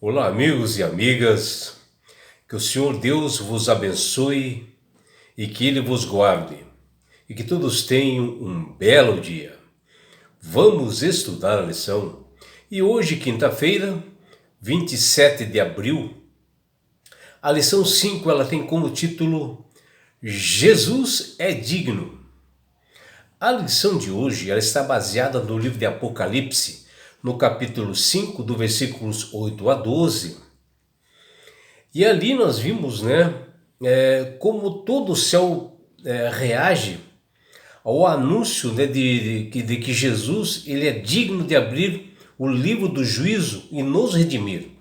Olá, amigos e amigas, que o Senhor Deus vos abençoe e que Ele vos guarde, e que todos tenham um belo dia. Vamos estudar a lição. E hoje, quinta-feira, 27 de abril, a lição 5 ela tem como título Jesus é digno. A lição de hoje ela está baseada no livro de Apocalipse, no capítulo 5, do versículos 8 a 12. E ali nós vimos, como todo o céu reage ao anúncio, de que Jesus ele é digno de abrir o livro do juízo e nos redimir.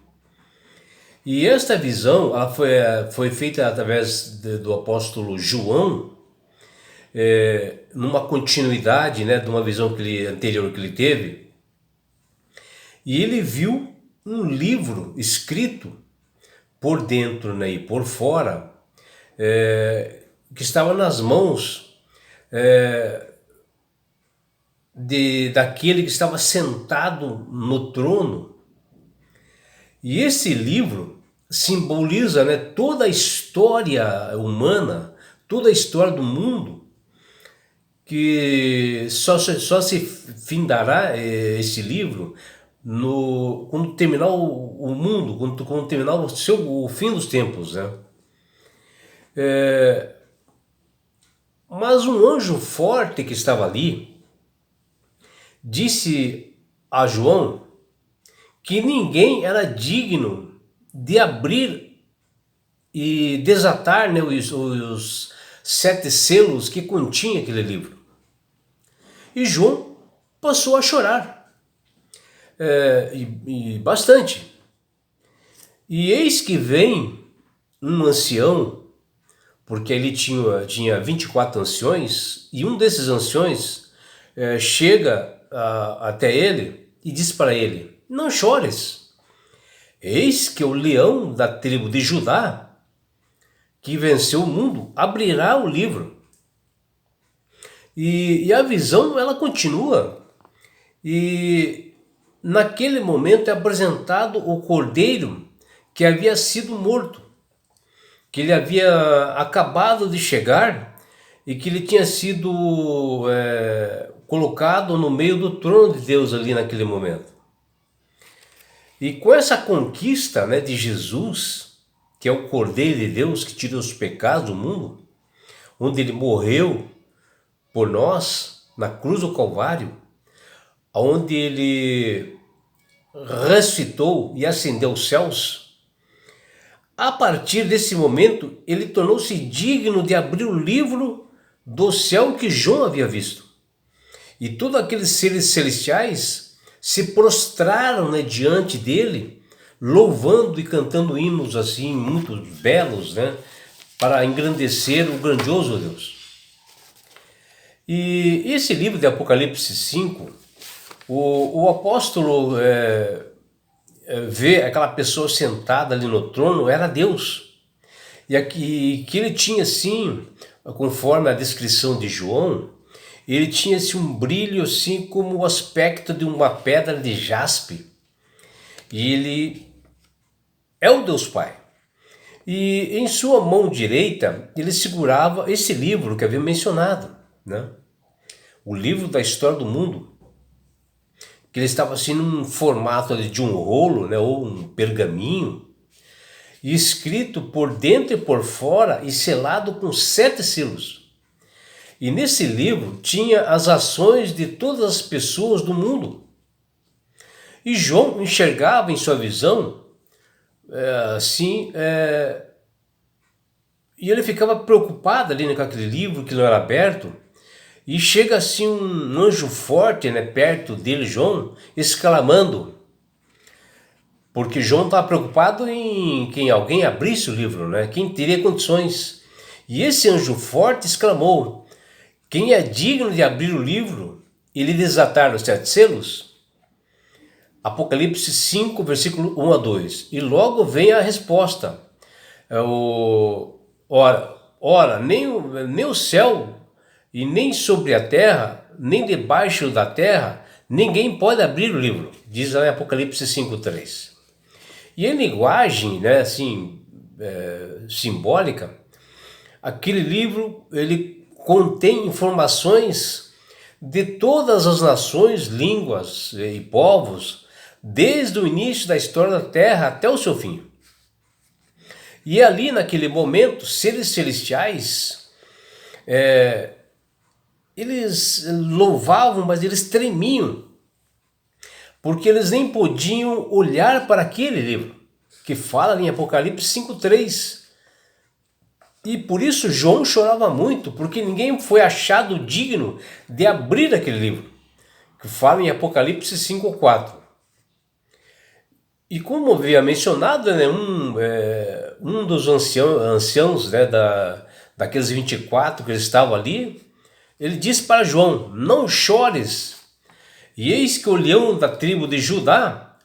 E esta visão ela foi feita através do apóstolo João, numa continuidade, de uma visão anterior que ele teve. E ele viu um livro escrito por dentro, e por fora, que estava nas mãos daquele que estava sentado no trono. E esse livro simboliza, toda a história humana, toda a história do mundo, que só se findará esse livro quando terminar o mundo, quando terminar o fim dos tempos, Mas um anjo forte que estava ali disse a João que ninguém era digno de abrir e desatar, os 7 selos que continha aquele livro. E João passou a chorar, e bastante. E eis que vem um ancião, porque ele tinha 24 anciões, e um desses anciões chega até ele e diz para ele: não chores, eis que o leão da tribo de Judá, que venceu o mundo, abrirá o livro. E a visão ela continua, e naquele momento é apresentado o cordeiro que havia sido morto, que ele havia acabado de chegar e que ele tinha sido colocado no meio do trono de Deus ali naquele momento. E com essa conquista, de Jesus, que é o Cordeiro de Deus que tira os pecados do mundo, onde ele morreu por nós na cruz do Calvário, onde ele ressuscitou e ascendeu aos céus, a partir desse momento ele tornou-se digno de abrir o livro do céu que João havia visto. E todos aqueles seres celestiais se prostraram, diante dele, louvando e cantando hinos assim muito belos, para engrandecer o grandioso Deus. E esse livro de Apocalipse 5, o apóstolo vê aquela pessoa sentada ali no trono, era Deus. E aqui, que ele tinha assim, conforme a descrição de João, ele tinha assim, um brilho assim como o aspecto de uma pedra de jaspe. E ele é o Deus Pai. E em sua mão direita ele segurava esse livro que havia mencionado, o livro da história do mundo, que ele estava assim num formato de um rolo, ou um pergaminho, e escrito por dentro e por fora e selado com 7 selos. E nesse livro tinha as ações de todas as pessoas do mundo. E João enxergava em sua visão e ele ficava preocupado ali com aquele livro que não era aberto. E chega assim um anjo forte, perto dele, João, exclamando, porque João estava preocupado em que alguém abrisse o livro, quem teria condições. E esse anjo forte exclamou: quem é digno de abrir o livro e lhe desatar os 7 selos? Apocalipse 5, versículo 1 a 2. E logo vem a resposta: ora, nem o céu, e nem sobre a terra, nem debaixo da terra, ninguém pode abrir o livro, diz lá em Apocalipse 5:3. E em linguagem, né, assim, simbólica, aquele livro ele contém informações de todas as nações, línguas e povos, desde o início da história da Terra até o seu fim. E ali naquele momento, seres celestiais, eles louvavam, mas eles tremiam, porque eles nem podiam olhar para aquele livro, que fala em Apocalipse 5:3. E por isso João chorava muito, porque ninguém foi achado digno de abrir aquele livro, que fala em Apocalipse 5:4. E como havia mencionado, né, um dos anciãos, né, daqueles 24 que estavam ali, ele disse para João: não chores, e eis que o leão da tribo de Judá,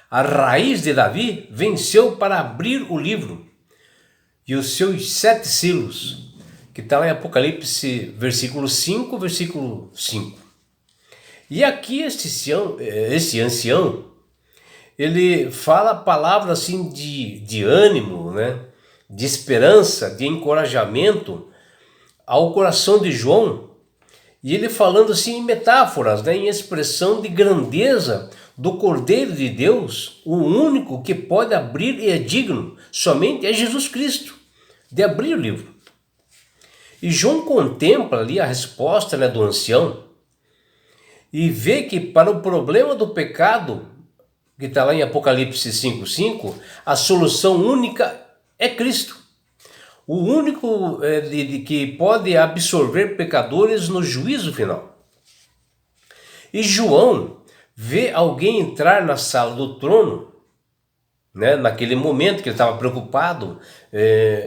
a raiz de Davi, venceu para abrir o livro e os seus 7 selos, que está lá em Apocalipse, versículo 5, versículo 5. E aqui esse ancião, ele fala palavras assim de ânimo, né? De esperança, de encorajamento ao coração de João, e ele falando assim em metáforas, né? Em expressão de grandeza do Cordeiro de Deus, o único que pode abrir e é digno, somente é Jesus Cristo, de abrir o livro. E João contempla ali a resposta, né, do ancião e vê que para o problema do pecado, que está lá em Apocalipse 5:5, a solução única é Cristo. O único que pode absorver pecadores no juízo final. E João vê alguém entrar na sala do trono, né, naquele momento que ele estava preocupado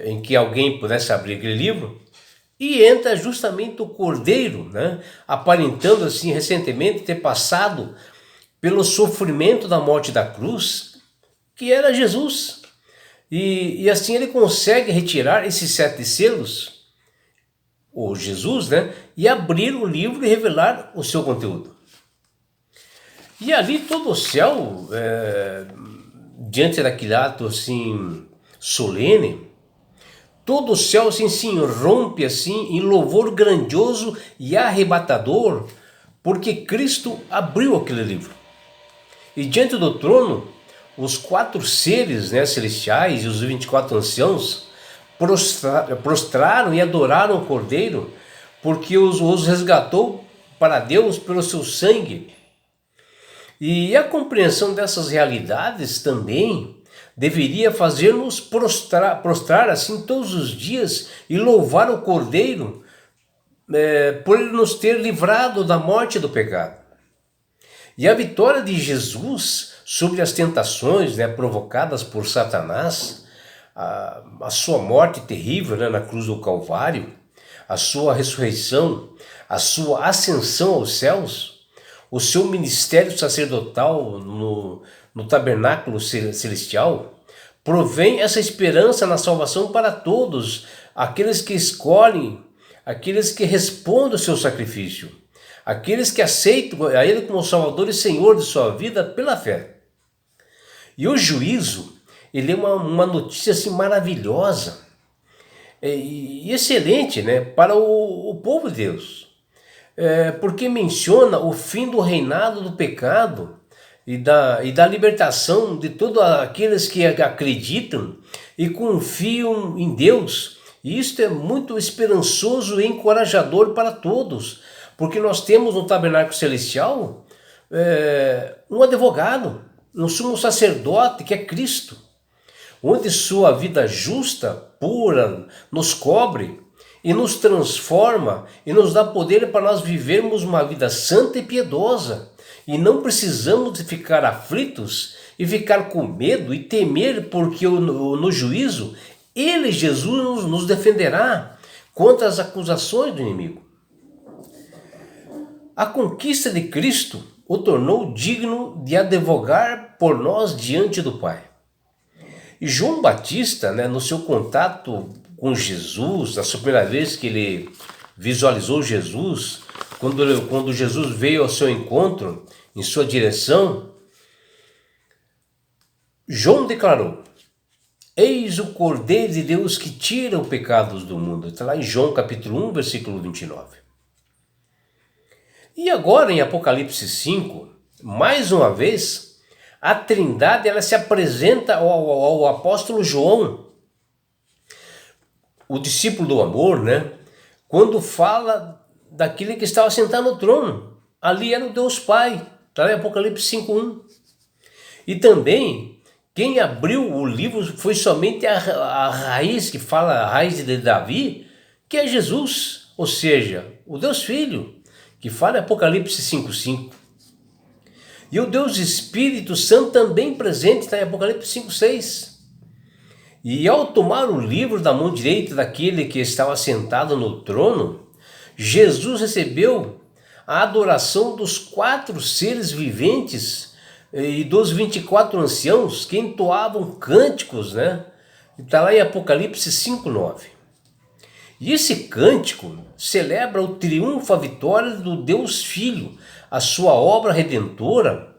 em que alguém pudesse abrir aquele livro, e entra justamente o Cordeiro, né, aparentando assim recentemente ter passado pelo sofrimento da morte da cruz, que era Jesus. E assim ele consegue retirar esses 7 selos, ou Jesus, né, e abrir o livro e revelar o seu conteúdo. E ali todo o céu, diante daquele ato assim solene, todo o céu assim se irrompe assim em louvor grandioso e arrebatador, porque Cristo abriu aquele livro. E diante do trono, os 4 seres, né, celestiais e os 24 anciãos prostraram e adoraram o Cordeiro, porque os resgatou para Deus pelo seu sangue. E a compreensão dessas realidades também deveria fazer-nos prostrar assim todos os dias e louvar o Cordeiro por ele nos ter livrado da morte do pecado. E a vitória de Jesus sobre as tentações, né, provocadas por Satanás, a sua morte terrível, né, na cruz do Calvário, a sua ressurreição, a sua ascensão aos céus, o seu ministério sacerdotal no tabernáculo celestial, provém essa esperança na salvação para todos aqueles que escolhem, aqueles que respondem ao seu sacrifício, aqueles que aceitam a Ele como Salvador e Senhor de sua vida pela fé. E o juízo, ele é uma notícia assim maravilhosa e excelente, né, para o povo de Deus, porque menciona o fim do reinado do pecado e da libertação de todos aqueles que acreditam e confiam em Deus. E isto é muito esperançoso e encorajador para todos, porque nós temos no tabernáculo celestial um advogado, um sumo sacerdote que é Cristo, onde sua vida justa, pura, nos cobre e nos transforma e nos dá poder para nós vivermos uma vida santa e piedosa. E não precisamos de ficar aflitos e ficar com medo e temer, porque no juízo, Ele, Jesus, nos defenderá contra as acusações do inimigo. A conquista de Cristo o tornou digno de advogar por nós diante do Pai. E João Batista, né, no seu contato com Jesus, na sua primeira vez que ele visualizou Jesus, quando Jesus veio ao seu encontro, em sua direção, João declarou: eis o Cordeiro de Deus que tira o pecado do mundo. Está lá em João capítulo 1, versículo 29. E agora em Apocalipse 5, mais uma vez, a Trindade ela se apresenta ao apóstolo João, o discípulo do amor, né? Quando fala daquele que estava sentado no trono. Ali era o Deus Pai, está em Apocalipse 5:1. E também, quem abriu o livro foi somente a raiz, que fala a raiz de Davi, que é Jesus, ou seja, o Deus Filho, que fala em Apocalipse 5:5. E o Deus Espírito Santo também presente está em Apocalipse 5:6. E ao tomar o livro da mão direita daquele que estava sentado no trono, Jesus recebeu a adoração dos 4 seres viventes e dos 24 anciãos que entoavam cânticos, né? Está lá em Apocalipse 5:9. E esse cântico celebra o triunfo, a vitória do Deus Filho, a sua obra redentora,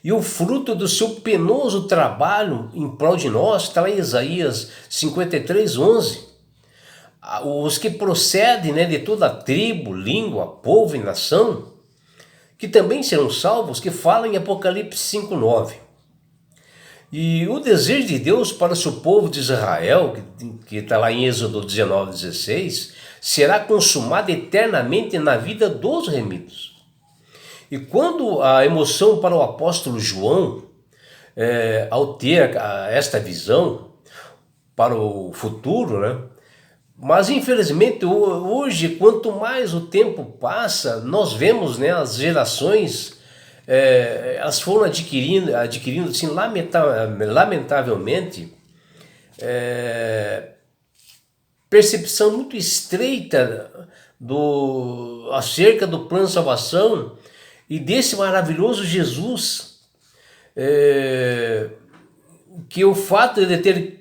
e o fruto do seu penoso trabalho em prol de nós. Está lá em Isaías 53:11. Os que procedem, né, de toda tribo, língua, povo e nação, que também serão salvos, que fala em Apocalipse 5:9. E o desejo de Deus para o seu povo de Israel, que está lá em Êxodo 19:16, será consumado eternamente na vida dos remidos. E quando a emoção para o apóstolo João, ao ter esta visão para o futuro, né? Mas infelizmente hoje, quanto mais o tempo passa, nós vemos, né, as gerações, elas foram adquirindo assim, lamentavelmente, percepção muito estreita acerca do plano de salvação e desse maravilhoso Jesus, que o fato de ter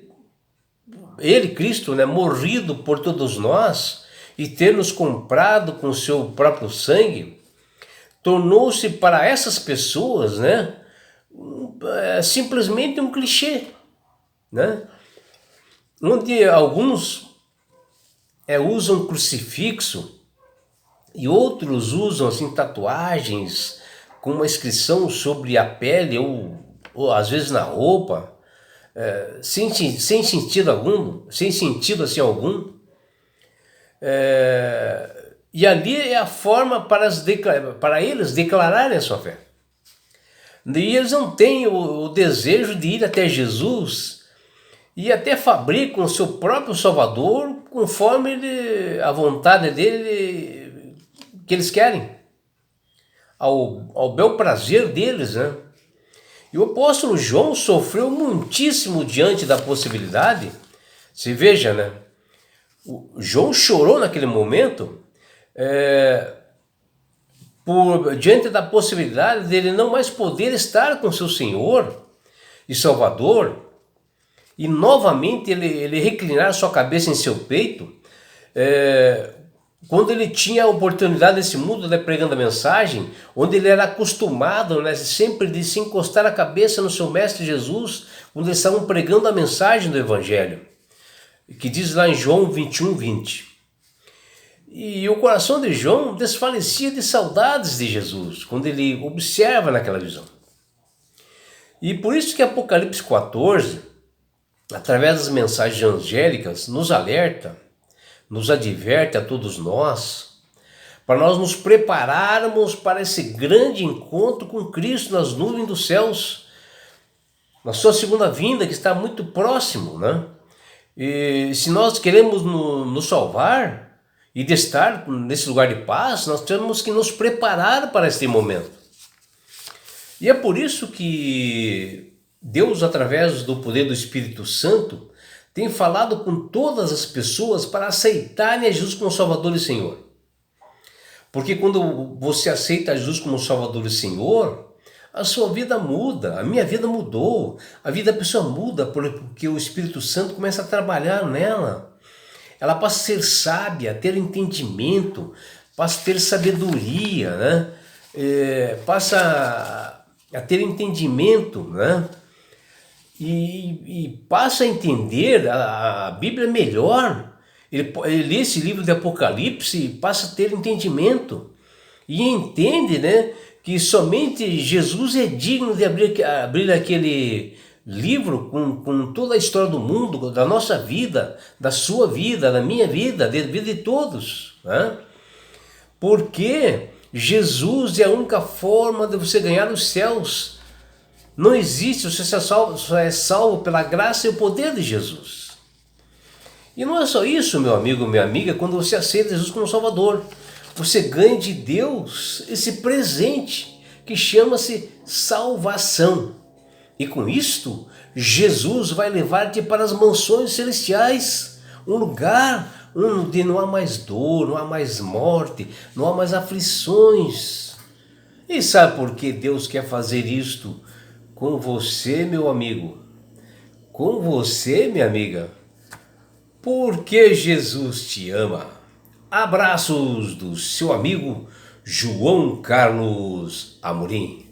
ele, Cristo, né, morrido por todos nós e ter nos comprado com o seu próprio sangue, tornou-se para essas pessoas, né, simplesmente um clichê, né? Onde alguns usam crucifixo e outros usam assim tatuagens com uma inscrição sobre a pele ou às vezes na roupa, sem sentido algum, sem sentido assim algum. E ali é a forma para eles declararem a sua fé. E eles não têm o desejo de ir até Jesus e até fabricam o seu próprio Salvador conforme a vontade dele, que eles querem, ao bel prazer deles, né? E o apóstolo João sofreu muitíssimo diante da possibilidade. Se veja, né? João chorou naquele momento diante da possibilidade dele não mais poder estar com seu Senhor e Salvador, e novamente ele reclinar sua cabeça em seu peito, quando ele tinha a oportunidade nesse mundo, né, pregando a mensagem, onde ele era acostumado, né, sempre de se encostar a cabeça no seu mestre Jesus, quando eles estavam pregando a mensagem do Evangelho, que diz lá em João 21:20. E o coração de João desfalecia de saudades de Jesus, quando ele observa naquela visão. E por isso que Apocalipse 14, através das mensagens angélicas, nos alerta, nos adverte a todos nós, para nós nos prepararmos para esse grande encontro com Cristo nas nuvens dos céus, na sua segunda vinda, que está muito próximo, né? E se nós queremos nos salvar e de estar nesse lugar de paz, nós temos que nos preparar para este momento. E é por isso que Deus, através do poder do Espírito Santo, tem falado com todas as pessoas para aceitarem a Jesus como Salvador e Senhor. Porque quando você aceita Jesus como Salvador e Senhor, a sua vida muda, a minha vida mudou, a vida da pessoa muda, porque o Espírito Santo começa a trabalhar nela. Ela passa a ser sábia, a ter entendimento, passa a ter sabedoria, né? Passa a ter entendimento, né? e passa a entender a Bíblia melhor. Ele lê esse livro de Apocalipse e passa a ter entendimento. E entende, né, que somente Jesus é digno de abrir aquele livro com toda a história do mundo, da nossa vida, da sua vida, da minha vida, da vida de todos. Né? Porque Jesus é a única forma de você ganhar os céus. Não existe, você só é salvo pela graça e o poder de Jesus. E não é só isso, meu amigo, minha amiga, quando você aceita Jesus como Salvador. Você ganha de Deus esse presente que chama-se salvação. E com isto, Jesus vai levar-te para as mansões celestiais, um lugar onde não há mais dor, não há mais morte, não há mais aflições. E sabe por que Deus quer fazer isto com você, meu amigo? Com você, minha amiga? Porque Jesus te ama. Abraços do seu amigo João Carlos Amorim.